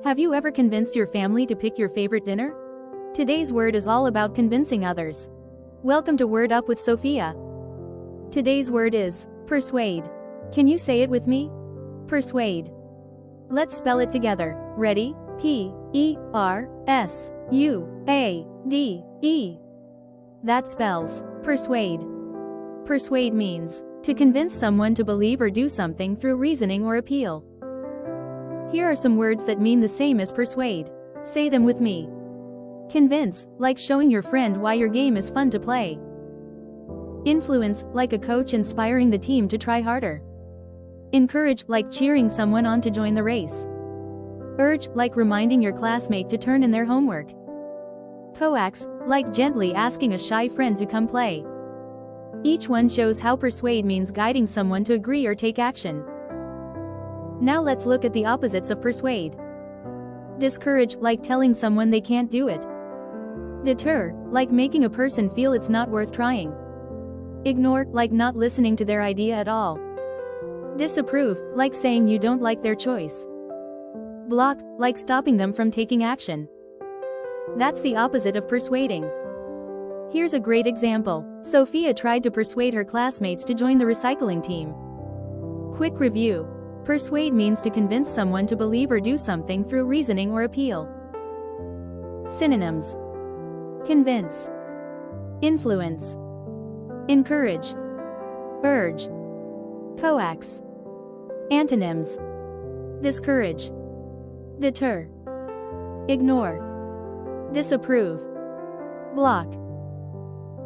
Have you ever convinced your family to pick your favorite dinner? Today's word is all about convincing others. Welcome to Word Up with Sofia. Today's word is persuade. Can you say it with me? Persuade. Let's spell it together. Ready? P-E-R-S-U-A-D-E. That spells persuade. Persuade means to convince someone to believe or do something through reasoning or appeal. Here are some words that mean the same as persuade. Say them with me. Convince, like showing your friend why your game is fun to play. Influence, like a coach inspiring the team to try harder. Encourage, like cheering someone on to join the race. Urge, like reminding your classmate to turn in their homework. Coax, like gently asking a shy friend to come play. Each one shows how persuade means guiding someone to agree or take action. Now let's look at the opposites of persuade. Discourage, like telling someone they can't do it. Deter, like making a person feel it's not worth trying. Ignore, like not listening to their idea at all. Disapprove, like saying you don't like their choice. Block, like stopping them from taking action. That's the opposite of persuading. Here's a great example. Sofia tried to persuade her classmates to join the recycling team. Quick review. Persuade means to convince someone to believe or do something through reasoning or appeal. Synonyms: convince, influence, encourage, urge, coax. Antonyms: discourage, deter, ignore, disapprove, block.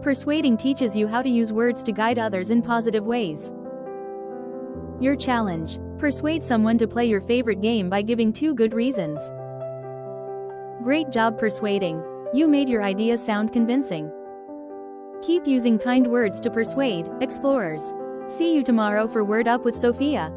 Persuading teaches you how to use words to guide others in positive ways. Your challenge: persuade someone to play your favorite game by giving 2 good reasons. Great job persuading. You made your idea sound convincing. Keep using kind words to persuade, explorers. See you tomorrow for Word Up with Sofia.